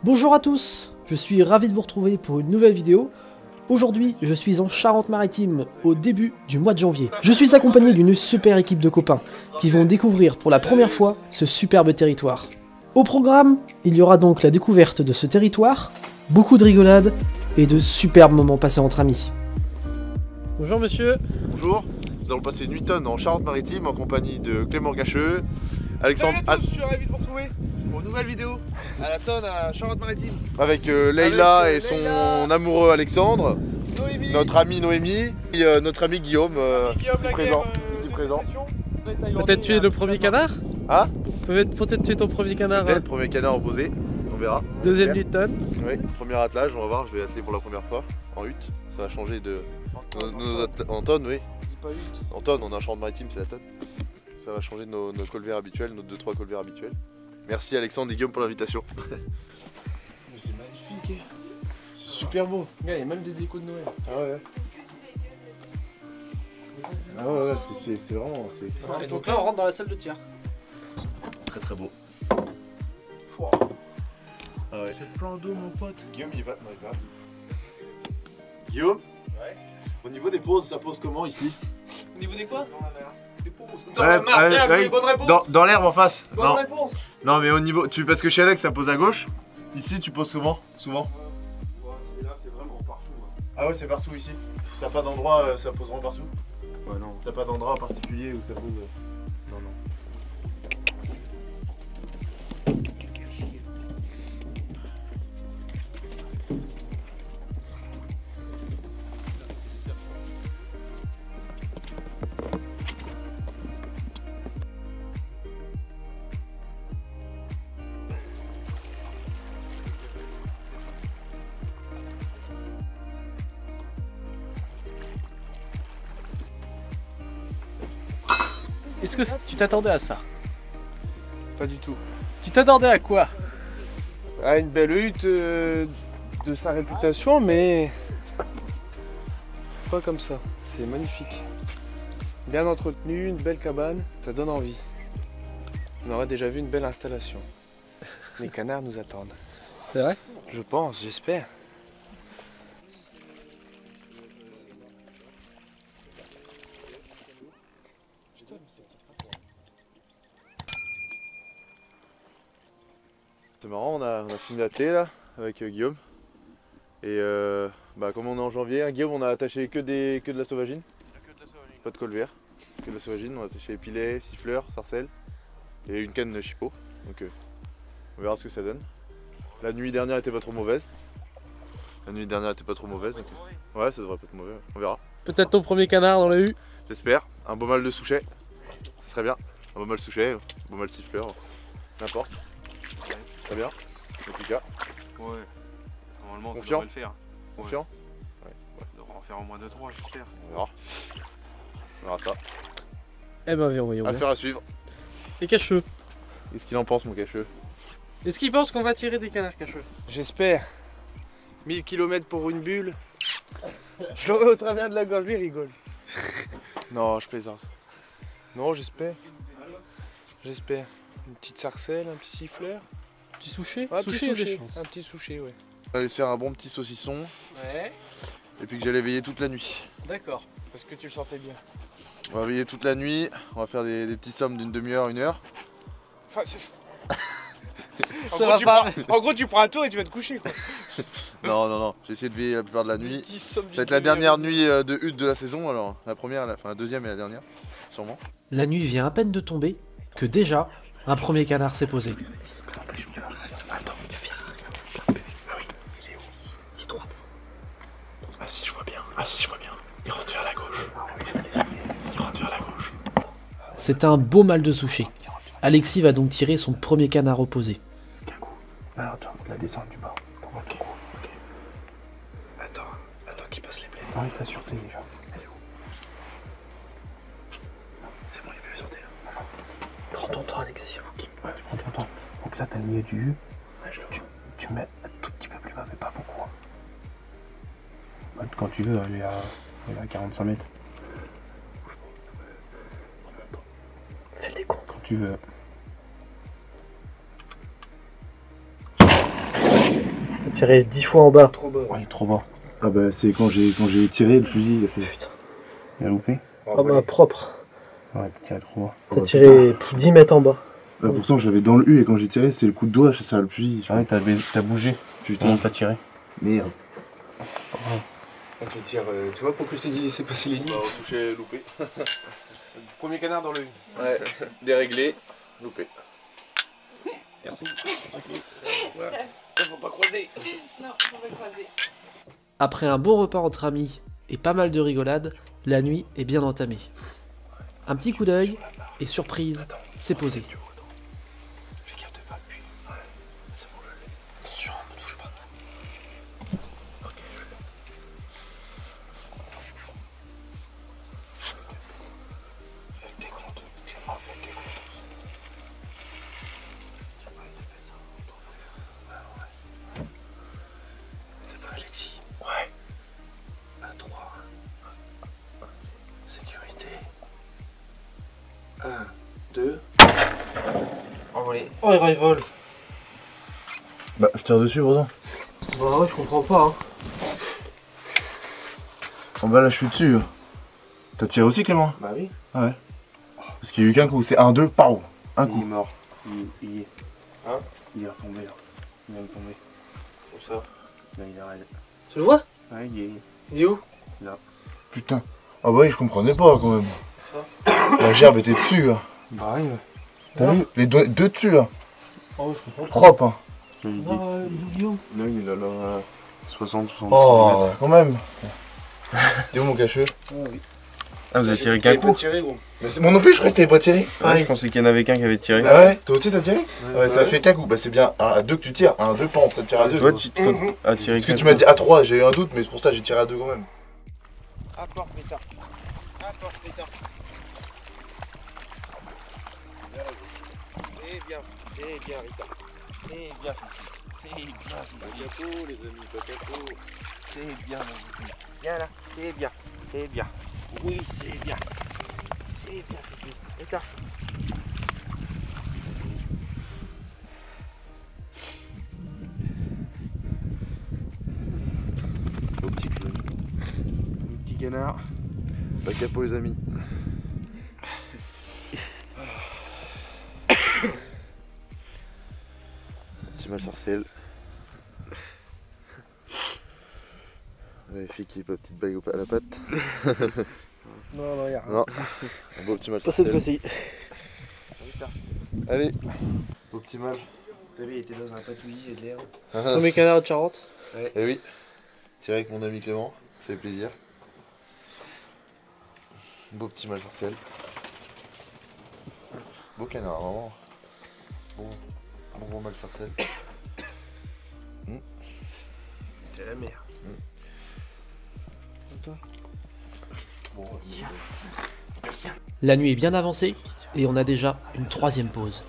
Bonjour à tous, je suis ravi de vous retrouver pour une nouvelle vidéo. Aujourd'hui, je suis en Charente-Maritime au début du mois de janvier. Je suis accompagné d'une super équipe de copains qui vont découvrir pour la première fois ce superbe territoire. Au programme, il y aura donc la découverte de ce territoire, beaucoup de rigolades et de superbes moments passés entre amis. Bonjour monsieur. Bonjour, nous allons passer une nuit tonne en Charente-Maritime en compagnie de Clément Gacheux, Alexandre... Salut à tous, je suis ravi de vous retrouver pour une nouvelle vidéo à la tonne à Charente-Maritime. Avec Leïla Avec, et son Leïla, amoureux Alexandre, Noémie, notre amie Noémie et notre ami Guillaume, Guillaume ici présent. Laguerre, Présent. Peut-être tu es le premier canard? Ah, Peut-être tu es ton premier canard. peut-être premier canard opposé, on verra. Deuxième J'espère. Newton. Oui, premier attelage, on va voir, je vais atteler pour la première fois en hutte. Ça va changer de... En tonne, oui. En tonne, on est en Charente-Maritime, c'est la tonne. Ça va changer de nos colverts habituels, nos 2-3 colverts habituels. Merci Alexandre et Guillaume pour l'invitation. C'est magnifique, c'est super beau. Il y a même des décos de Noël. Ah ouais. Ah ouais, c'est vraiment... Et donc là on rentre dans la salle de tir. Très très beau. Wow. Ah ouais. C'est le plan d'eau mon pote. Guillaume il va... Non, il va. Guillaume. Ouais. Au niveau des pauses, ça pose comment ici? Au niveau des quoi? Dans la mer. Des pauses. Ouais, Dans la mer, bien, ouais, bonne réponse. Dans l'herbe en face. Bonne Non. réponse. Non mais au niveau... Parce que chez Alex ça pose à gauche. Ici tu poses comment? Souvent. Là c'est vraiment partout. Ah ouais, c'est partout ici. T'as pas d'endroit, ça pose vraiment partout? Ouais non. T'as pas d'endroit particulier où ça pose? Non, non. Est-ce que tu t'attendais à ça? Pas du tout. Tu t'attendais à quoi? Ah, une belle hutte de sa réputation, mais pas comme ça. C'est magnifique. Bien entretenu, une belle cabane, ça donne envie. On aurait déjà vu une belle installation. Les canards nous attendent. C'est vrai? Je pense, j'espère. C'est marrant, on a fini l'attelé là avec Guillaume. Et comme on est en janvier, hein, Guillaume on a attaché que de la sauvagine. Pas de colvert, que de la sauvagine. On a attaché pilet, siffleur, sarcelle et une canne de chipot. Donc on verra ce que ça donne. La nuit dernière était pas trop mauvaise. Ouais, ça devrait pas être mauvais, on verra. Peut-être ton premier canard dans la U. J'espère. Un beau mâle de souchet, ce serait bien. Un beau mâle souchet, un beau mâle siffleur, n'importe. Très bien, en tout cas. Ouais, normalement ça Confiant. devrait le faire. Confiant? On devrait en faire au moins 2-3 j'espère. On verra. On verra ça. Eh ben voyons. Affaire à suivre. Et Cacheux. Qu'est-ce qu'il en pense mon cacheux? Est-ce qu'il pense qu'on va tirer des canards Cacheux? J'espère. 1000 km pour une bulle. Je l'aurai au travers de la gorge, lui il rigole. Non, je plaisante. Non, j'espère. J'espère. Une petite sarcelle, un petit siffleur. Petit souchet? Un petit Souchet, il y a des souchet. chances. Un petit souchet, ouais. On allait se faire un bon petit saucisson Ouais, et puis que j'allais veiller toute la nuit. d'accord. Parce que tu le sentais bien. On va veiller toute la nuit, on va faire des petits sommes d'une demi-heure, 1 heure. Enfin, en, Ça gros, va tu pas. en gros, tu prends un tour et tu vas te coucher quoi. Non, j'ai essayé de veiller la plupart de la nuit. Petit somme Ça va être la dernière nuit de hutte de la saison, alors la première, enfin la deuxième et la dernière, sûrement. La nuit vient à peine de tomber que déjà un premier canard s'est posé. C'est un beau mâle de souchet. Alexis va donc tirer son premier canard opposé. Alors attends, la descente du bas. Ok. Attends qu'il passe les blés. Arrête ta sûreté déjà. Elle est où? C'est bon, il peut les sortir. Prends ton temps Alexis. Ouais, prends ton temps. Donc là t'as le milieu du U. Ouais, je le vois. Tu mets un tout petit peu plus bas, mais pas beaucoup. Hein. Quand tu veux, elle est à 45 mètres. Fais le décompte. Quand tu veux. tiré 10 fois en bas. Trop bas. Ouais, il est trop bas. Ah bah c'est quand j'ai tiré le fusil, il a fait. Putain. Il a loupé. Ah bah propre. Ouais, t'as tiré trop bas. T'as tiré 10 mètres en bas. Bah, pourtant je l'avais dans le U et quand j'ai tiré c'est le coup de doigt, ça le fusil. Ah ouais, t'as bougé. Putain. Comment t'as tiré? Merde. Quand tu tires, tu vois pourquoi je t'ai dit laisser passer les lignes? Bah on touchait loupé. Premier canard dans le U. Ouais, déréglé, loupé. Merci. Faut pas croiser. Non, on va croiser. Après un bon repas entre amis et pas mal de rigolades, la nuit est bien entamée. Un petit coup d'œil et surprise, c'est posé. Fais gaffe de pas appuyer. Ouais, c'est bon, je l'ai. Attention, ne touche pas. Ok, je l'ai. Fais avec tes comptes. Clément, fais avec tes comptes. T'es prêt, Alexis? Ouais. À 3. Sécurité. 1, 2. Envolé. Oh, il rivole. Bah je tire dessus pourtant. Bah ouais, je comprends pas. Hein. En bas là je suis dessus. T'as tiré aussi Clément? Bah oui. Parce qu'il y a eu qu'un coup, c'est 1, 2, pao. Un Il est coup. mort. Il est. Hein? Il est retombé là. Il vient de tomber. Comme ça. Là, il est raide. Tu le vois? Ouais, il est. Il est où? Putain. Ah bah oui je comprenais pas quand même. La gerbe était dessus là. Bah oui. T'as vu? Les deux dessus là. Oh, je comprends pas. Propre hein. Il est. Guillaume. Là, il a là 60 70 Oh mètres. quand même. T'es où mon cacheux? Ah, vous avez tiré T'avais qu'un pas coup? tiré, gros. Mais moi non plus je croyais que t'avais pas tiré. Ouais, je pensais qu'il y en avait qu'un qui avait tiré. Ah ouais? Toi aussi t'as tiré? Ouais, ça fait qu'un coup. Bah c'est bien à 2 que tu tires. À 2 pente, ça tire à 2. Toi, tu as tiré Parce que qu'un tu coup. m'as dit à 3, j'ai eu un doute mais c'est pour ça que j'ai tiré à 2 quand même. Apporte, pétard. Apporte, pétard. C'est bien, Rita. C'est bien, c'est bien. Capot les amis, pas capot. C'est bien, mon petit. Viens là, c'est bien, c'est bien. Oui, c'est bien. C'est bien, Fifi. Rita. Au petit clou. Le petit canard. Pas capot les amis. Petit mal sarcelle. Vérifie qu'il n'y ait pas de petite bague à la patte. Non, non, y'a rien. Non. Un beau petit mal Pas cette sarcelle. fois-ci. Rita. Allez. Beau petit mal. T'as vu, il était dans un patouillis et de l'herbe. Premier canard de Charente. Et oui. Tiré avec mon ami Clément. Ça fait plaisir. Beau petit mal sarcelle. Beau canard, vraiment. Bon mal sarcelle. C'est la mer. Bon, La nuit est bien avancée et on a déjà une troisième pause.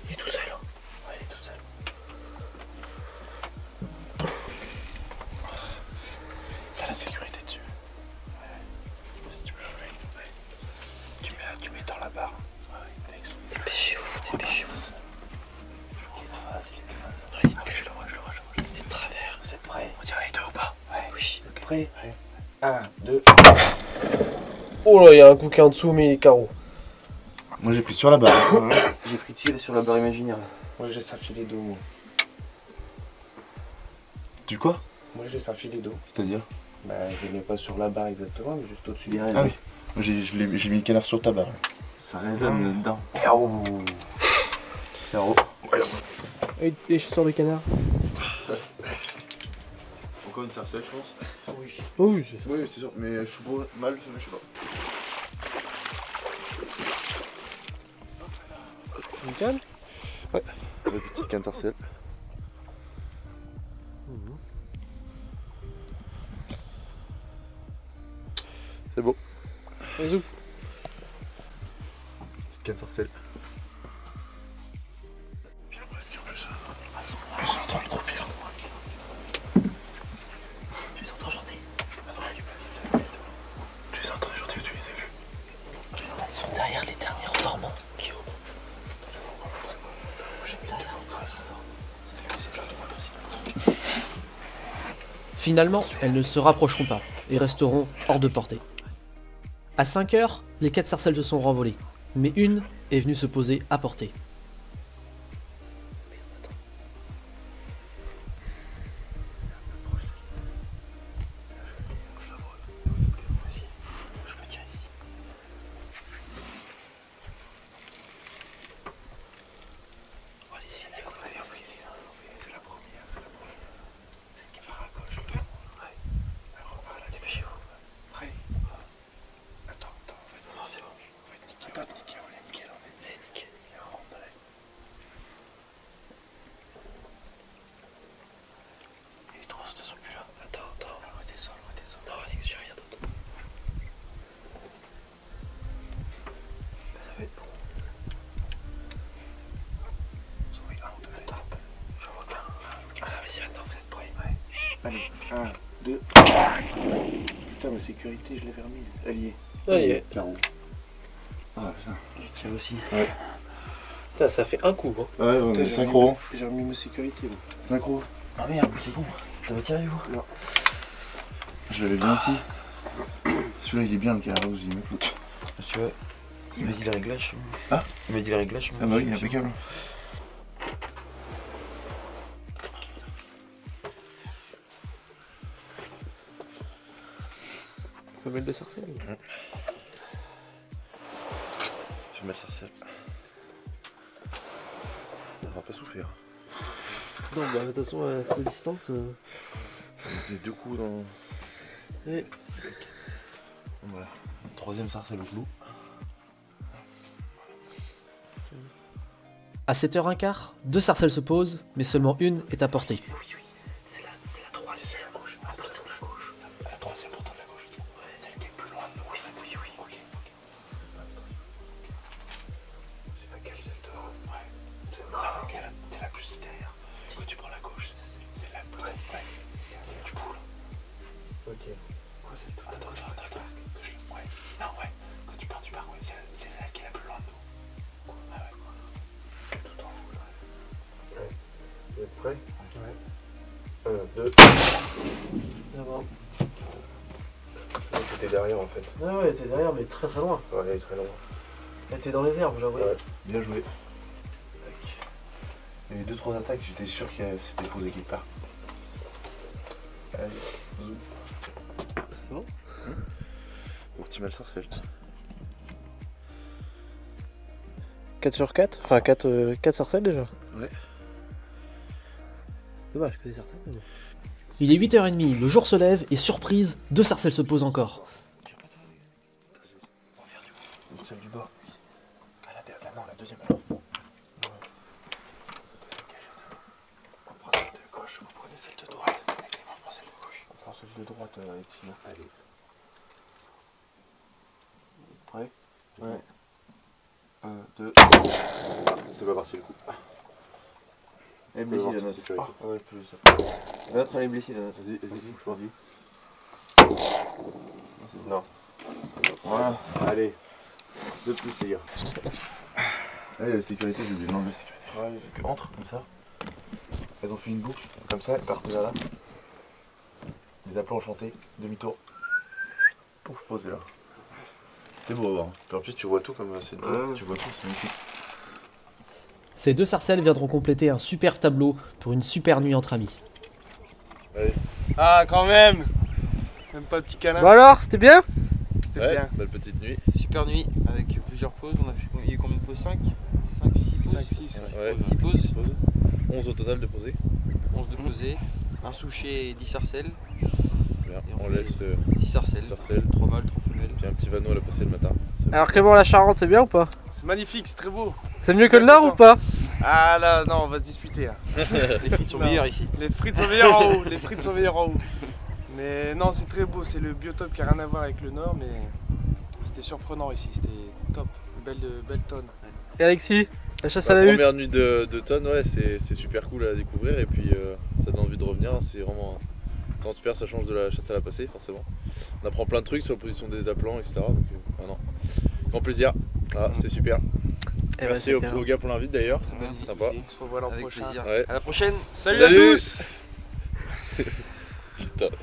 Il est tout seul. Ouais, il est tout seul. Il y a la sécurité dessus. Ouais. Si tu veux jouer. Ouais. Tu mets dans la barre. Ouais, Alex. Dépêchez-vous, dépêchez-vous. Vas-y, je le vois. Les travers. Vous êtes prêts? On dirait les deux ou pas? Ouais. Oui. Prêt? 1, 2. Oh là, il y a un coup qui est en dessous, mais il est carreau. moi j'ai pris sur la barre. J'ai pris tir sur la barre imaginaire. Moi, j'ai un filet d'eau, moi. Du quoi? Moi, j'ai un filet d'eau. C'est-à-dire? Bah, je le mets pas sur la barre exactement, mais juste au-dessus des rênes. Ah oui. J'ai mis le canard sur ta barre. Ça résonne dedans. Et je sors le canard. Encore une sarcelle je pense. Oui. Oh oui, Oui c'est sûr, mais je suis pas mal, je sais pas. une canne. Ouais, petite canne sarcelle. C'est beau. Vas-y. Petite canne sarcelle. Ils sont en train de croupir. Tu les entends chanter? Tu les entends chanter ou tu les as vus? Ils sont derrière les derniers reformants, Guillaume. J'ai mis la trace. Finalement, elles ne se rapprocheront pas et resteront hors de portée. À 5 heures, les 4 sarcelles se sont renvolées, mais une est venue se poser à portée. Allez, 1, 2. Putain, ma sécurité, je l'avais remise. Elle y est. Allez, Carreau. Ah, putain. je tiens aussi. Ouais. Putain, ça fait un coup. Hein. Ouais, on Putain, est synchro. J'ai remis ma sécurité là. Synchro. Ah merde, c'est bon. T'as pas tiré vous? Non. Je l'avais bien aussi. Celui-là il est bien le carreau, j'y mets. Tu vois, il m'a dit les réglages. Ah, il m'a dit les réglages. Ah bah oui, impeccable. Femelle de sarcelle. Femelle sarcelle. On va pas souffrir. Non, bah de toute façon, à cette distance. Des 2 coups dans. Ouais. Voilà. Troisième sarcelle au clou. À 7h15, 2 sarcelles se posent, mais seulement une est à portée. C'est la troisième à gauche. À partir de la gauche. La troisième portant de la gauche. Ouais, celle qui est plus loin de nous. Oui, ok. C'est laquelle celle de. Ouais. C'est la plus derrière. Quand tu prends la gauche, c'est la plus. Ouais. C'est du poule. Ok. Quoi, c'est tout. Attends. Ouais. Non, ouais. Quand tu pars du parc, ouais, c'est celle qui est la plus loin de nous. Quoi? Ah ouais, quoi. Tout en haut, là. Ouais. Vous êtes prêts? Ouais. 1, 2. D'abord. C'était derrière en fait. Ah ouais, elle était derrière, mais très très loin. Ouais, elle est très loin. Elle était dans les herbes, j'avoue. Ouais. Bien joué. Il y avait 2-3 attaques, j'étais sûr qu'elle s'était posée quelque part. Allez, zoom. C'est bon? Optimal sarcelle. 4 sur 4? Enfin 4 sarcelles déjà? Ouais. Dommage que des sarcelles. Mais bon. Il est 8h30, le jour se lève et surprise, 2 sarcelles se posent encore. Celle du bas. Non, la deuxième alors. On prend celle de gauche, vous prenez celle de droite. Avec les mains, on prend celle de gauche. On prend celle de droite avec Simon. Allez. Prêt? Ouais. 1, 2. C'est pas parti le coup. Elle est blessée, blessée la la note. note. Ah ouais, plus. La nôtre elle est blessée la note. Vas-y, je dis. Non. Voilà. Allez. 2 plus les gars. Allez, la sécurité, j'ai oublié de l'enlever la sécurité. Ouais, parce que entre comme ça. Elles ont fait une boucle, comme ça, elles partent là. Les aplats enchantés, demi-tour. Pouf, posé là. C'était beau à voir. Puis en plus, tu vois tout comme c'est beau. Ouais. Tu vois tout, c'est magnifique. Ces 2 sarcelles viendront compléter un super tableau pour une super nuit entre amis. Allez. Ah, quand même. Même pas le petit câlin. Bon alors, c'était bien? C'était Ouais, bien. belle petite nuit. Super nuit avec plusieurs pauses. On a fait, il y a eu combien de pauses? 5, 6 pauses. 5, 6. Ouais. 6 pauses. 11 au total de posés. 11 de posées. Un souchet et 10 sarcelles. Bien. Et On fait laisse 6 sarcelles. 6 sarcelles. 3 mâles, 3 femelles. Puis un petit vanneau à la passer le matin. Alors Clément, la Charente, c'est bien ou pas? C'est magnifique, c'est très beau. C'est mieux que le Nord ou pas? Ah là, non, on va se disputer là. Les frites sont Non. meilleures ici. Les frites sont meilleures en haut. Les frites sont meilleures en haut. Mais non, c'est très beau. C'est le biotope qui a rien à voir avec le nord, mais c'était surprenant ici. C'était top. Belle tonne. Et Alexis, la chasse à la hutte? Première nuit de tonne, ouais, c'est super cool à découvrir et puis ça donne envie de revenir. C'est vraiment super, ça change de la chasse à la passée forcément. On apprend plein de trucs sur la position des aplants, etc. Donc non. Grand plaisir. Ah, c'est super. Eh ben, Merci aux gars pour l'invite d'ailleurs. Sympa. On se revoit l'an Avec prochain. plaisir. Ouais. À la prochaine. Salut à tous. putain.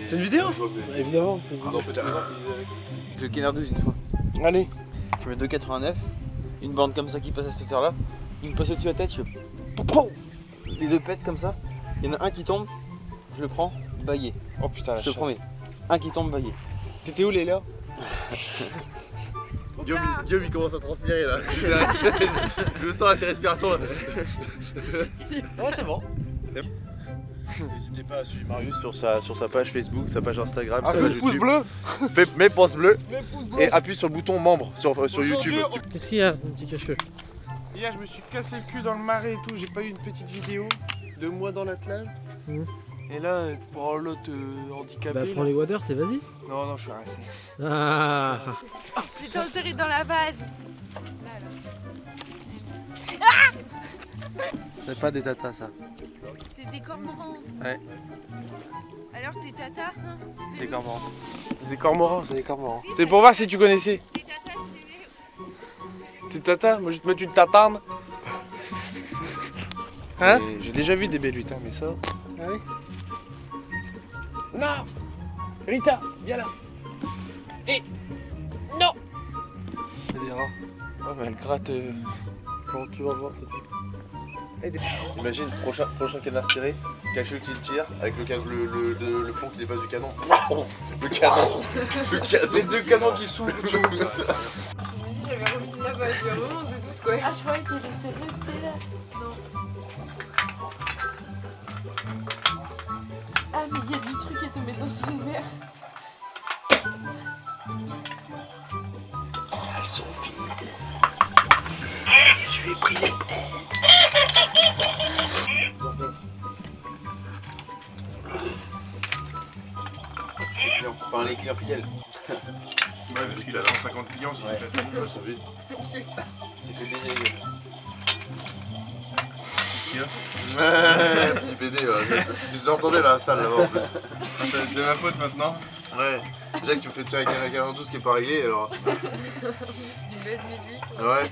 C'est une vidéo? Évidemment. Non, putain. Le Kenner 12 une fois. Allez. Je mets 2,89. Une bande comme ça qui passe à cette hauteur là. Il me passe au-dessus de la tête, je fais pouf. Les deux pètent comme ça. Il y en a un qui tombe, je le prends, baillé. Oh putain, Je te promets. Un qui tombe, baillé. T'étais où Léla? Guillaume il commence à transpirer là. Je le sens à ses respirations là. Ouais, c'est bon. N'hésitez pas à suivre Marius sur sa page Facebook, sa page Instagram, Ah, sa le page pouce YouTube. bleu. Mets pouce bleu et appuie sur le bouton membre sur YouTube. Qu'est-ce qu'il y a, mon petit cacheux? Hier, je me suis cassé le cul dans le marais et tout. J'ai pas eu une petite vidéo de moi dans l'attelage. Mhm. Et là, pour l'autre handicapé. Bah, là- prends les waders, c'est vas-y. Non, non, je suis resté. Ah. J'ai enterré dans la vase. Là, là. C'est pas des tatas ça. C'est des cormorans. Ouais. Alors t'es tata hein? C'est des cormorans. Des cormorans. C'est des cormorans. C'était pour voir si tu connaissais. T'es tata, je t'ai vu. T'es tata? Moi, je vais te mettre une tatane. Hein? Et- J'ai déjà vu des belles lutins, mais ça. Ah oui. Non! Rita, viens là! Et. Non! C'est des rats. Oh, mais elle gratte. Bon, tu vas voir. Imagine, prochain canard tiré, cacheux qui le tire, avec le plomb qui dépasse du canon. Oh, le canon. Les deux canons qui s'ouvrent. Je me dis j'avais remis là-bas, j'ai eu un moment de doute quoi. Ah je croyais qu'il était resté là. Non. Ah mais il y a du truc qui est tombé dans ton verre. Elles sont vides. Je lui ai pris les plaies. Enfin, les clients fidèles. Ouais, parce qu'il a 150 clients, si Ouais. tu fais ça, vite. Je sais pas. Tu fais plaisir les gars. Ouais, petit BD, ouais. Je l'entendais dans la salle là-bas en plus. C'est de ma faute maintenant. Ouais. Déjà que tu me fais tirer avec un 12 qui est pas réglé alors. En plus tu baisses mes huîtres. Ouais.